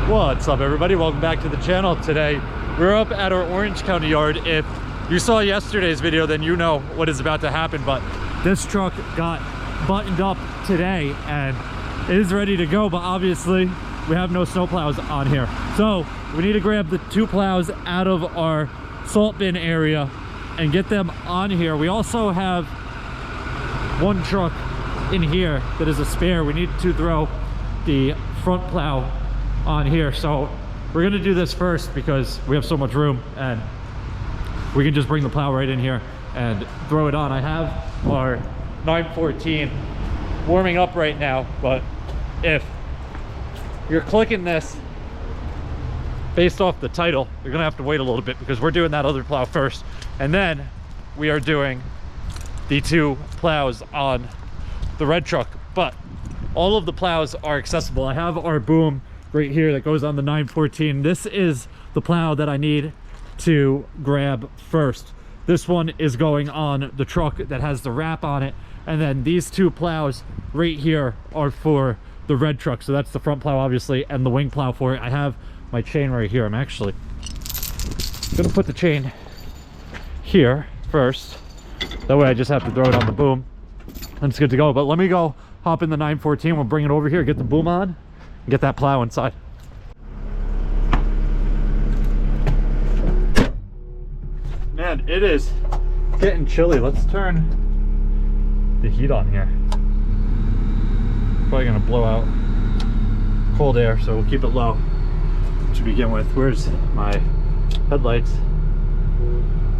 What's up, everybody? Welcome back to the channel. Today we're up at our Orange County yard. If you saw yesterday's video, then you know what is about to happen, but this truck got buttoned up today and it is ready to go, but obviously we have no snow plows on here, so we need to grab the 2 plows out of our salt bin area and get them on here. We also have 1 truck in here that is a spare. We need to throw the front plow on here, so we're gonna do this first because we have so much room and we can just bring the plow right in here and throw it on. I have our 914 warming up right now, but if you're clicking this based off the title, you're gonna have to wait a little bit because we're doing that other plow first, and then we are doing the 2 plows on the red truck. But all of the plows are accessible. I have our boom right here that goes on the 914. This is the plow that I need to grab first. This one is going on the truck that has the wrap on it, and then these 2 plows right here are for the red truck. So that's the front plow obviously, and the wing plow for it. I have my chain right here. I'm actually gonna put the chain here first, that way I just have to throw it on the boom and it's good to go. But let me go hop in the 914, we'll bring it over here, get the boom on, and get that plow inside. Man, it is getting chilly. Let's turn the heat on here. Probably gonna blow out cold air, so we'll keep it low to begin with. Where's my headlights?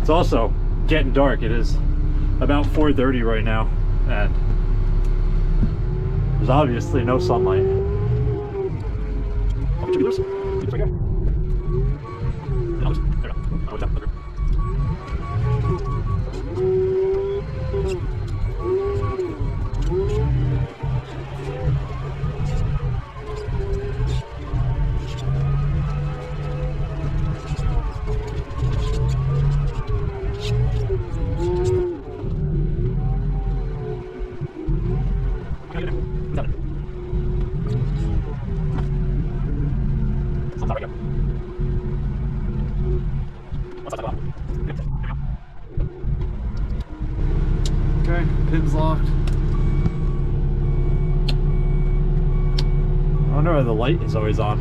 It's also getting dark. It is about 4:30 right now, and there's obviously no sunlight. Oh, should be loose. It's right here. No, there we go. Oh, it's up. Okay. Okay, pin's locked. I wonder why the light is always on.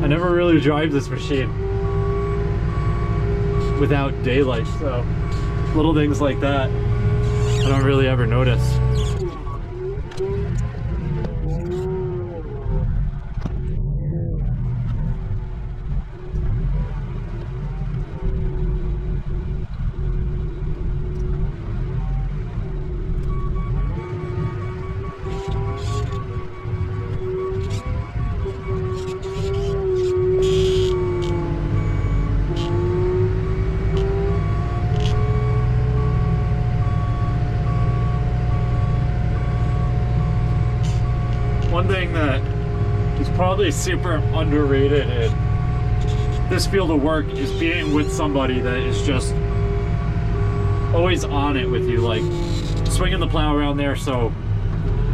I never really drive this machine without daylight, so little things like that I don't really ever notice. One thing that is probably super underrated in this field of work is being with somebody that is just always on it with you, like swinging the plow around there so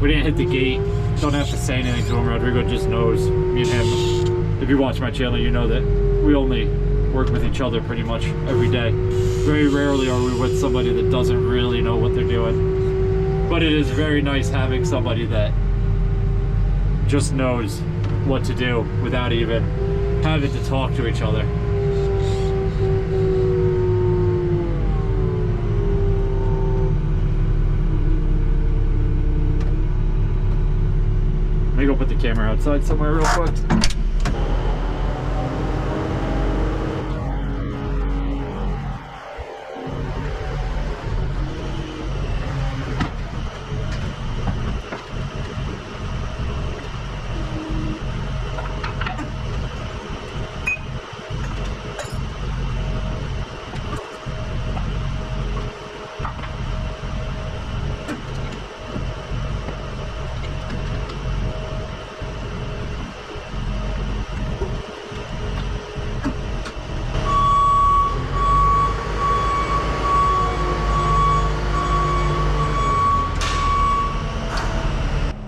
we didn't hit the gate. Don't have to say anything to him. Rodrigo just knows. Me and him, if you watch my channel, you know that we only work with each other pretty much every day. Very rarely are we with somebody that doesn't really know what they're doing. But it is very nice having somebody that just knows what to do without even having to talk to each other. Let me go put the camera outside somewhere real quick.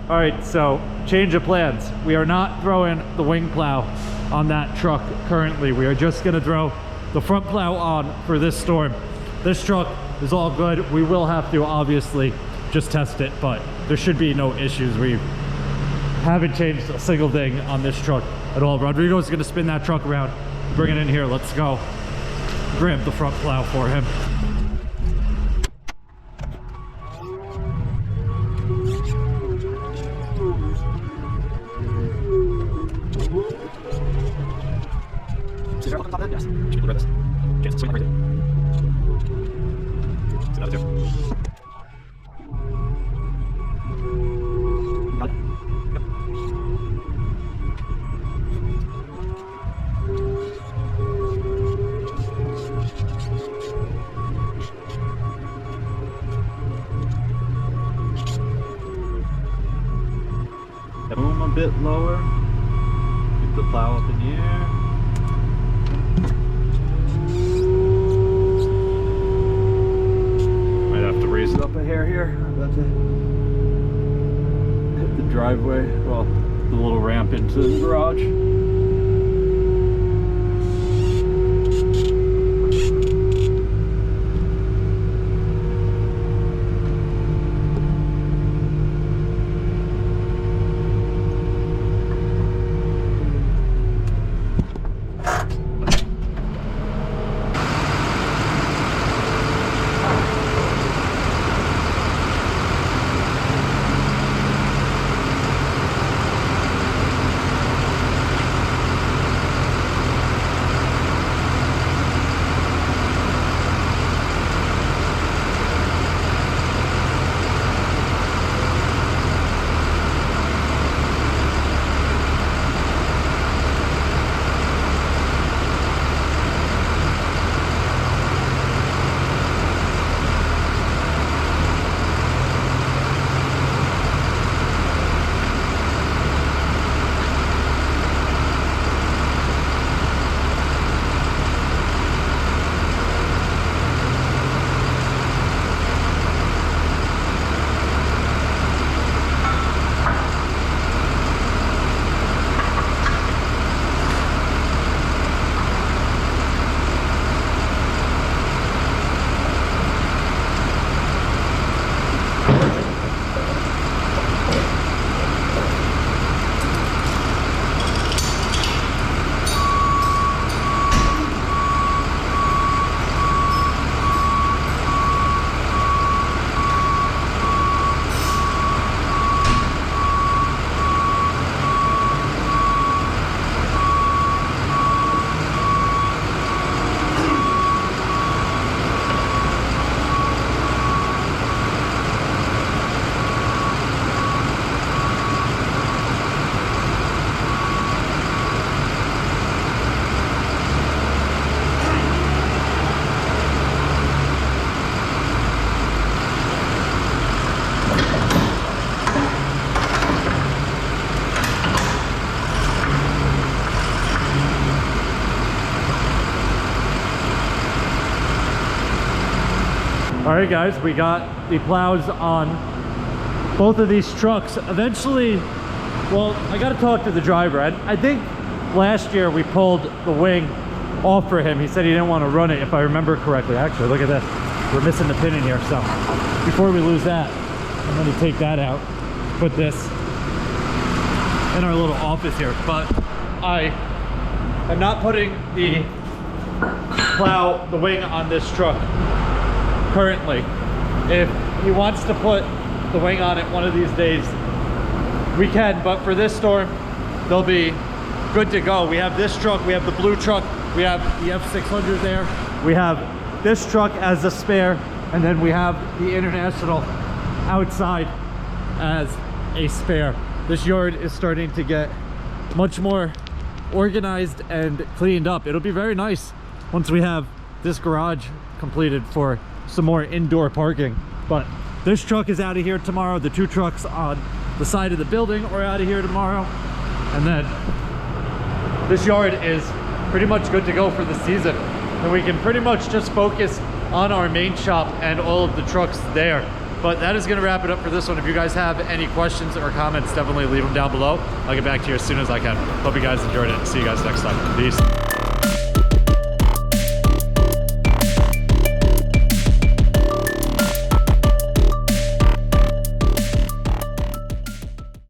All right, so change of plans. We are not throwing the wing plow on that truck currently. We are just gonna throw the front plow on for this storm. This truck is all good. We will have to obviously just test it, but there should be no issues. We haven't changed a single thing on this truck at all. Rodrigo's gonna spin that truck around, bring it in here. Let's go grab the front plow for him. Yes. Should we grab this? Chance to swing right there. So another 2. Got it. Yep. Boom a bit lower. Keep the plow up in the air. Raise it up a hair here. I'm about to hit the driveway, well, the little ramp into the garage. All right, guys, we got the plows on both of these trucks. Eventually, well, I got to talk to the driver. I think last year we pulled the wing off for him. He said he didn't want to run it, if I remember correctly. Actually, look at this. We're missing the pin in here. So before we lose that, I'm going to take that out, put this in our little office here. But I am not putting the plow, the wing on this truck currently. If he wants to put the wing on it one of these days, we can, but for this storm they'll be good to go. We have this truck, we have the blue truck, we have the F600 there, we have this truck as a spare, and then we have the International outside as a spare. This yard is starting to get much more organized and cleaned up. It'll be very nice once we have this garage completed for some more indoor parking. But this truck is out of here tomorrow. The 2 trucks on the side of the building are out of here tomorrow, and then this yard is pretty much good to go for the season, and we can pretty much just focus on our main shop and all of the trucks there. But that is going to wrap it up for this one. If you guys have any questions or comments, definitely leave them down below. I'll get back to you as soon as I can. Hope you guys enjoyed it. See you guys next time. Peace.